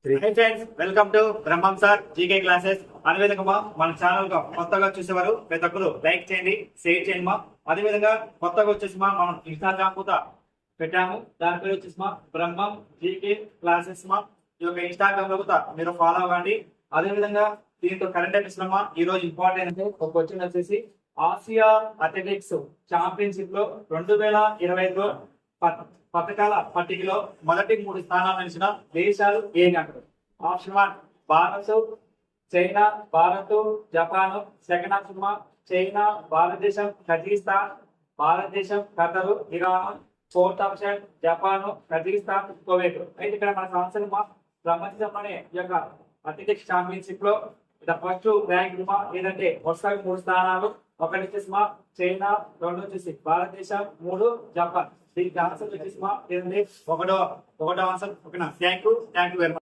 Hi friends, welcome to Brahmam sir GK classes. అదేవిధంగా మన channel కొత్తగా చూసేవారు ప్రతి ఒక్కరు లైక్ చేయండి, షేర్ చేయండి మా. అదేవిధంగా కొత్తగా వచ్చేసి మనం ఇన్స్టాగ్రామ్ కూడా పెట్టాము. దాని పేరు వచ్చేసి బ్రహ్మం జీకే క్లాసెస్ మా. ఈ యొక్క ఇన్స్టాగ్రామ్ లో కూడా మీరు ఫాలో అవ్వండి. అదేవిధంగా దీంతో కరెంట్ అఫైర్స్ లో ఈ రోజు ఇంపార్టెంట్ అంటే ఒక క్వశ్చన్ వచ్చేసి ఆసియా అథ్లెటిక్స్ ఛాంపియన్షిప్ లో 2025లో పథకాల పట్టికలో మొదటి 3 స్థానాలు నిలిచిన దేశాలు ఏమి అంటారు? Option 1 Bharat, China, Bharat, Japan. Second option China, భారతదేశం, కజకిస్తాన్, భారతదేశం, Qatar, Iran. Fourth option Japan, Kazakhstan, Kuwait. అయితే ఇక్కడ మన సంవత్సరం ప్రపంచంలోనే ఈ యొక్క అథ్లెటిక్స్ ఛాంపియన్షిప్ లో ఫస్ట్ ర్యాంక్ ఏదంటే వరుసగా 3 స్థానాలు. ఒకటి వచ్చేసి చైనా, 2 వచ్చేసి భారతదేశం, 3 జపాన్. దీనికి ఆన్సర్ వచ్చేసి ఏంటంటే ఒకటో ఆన్సర్. ఓకేనా? Thank you very much.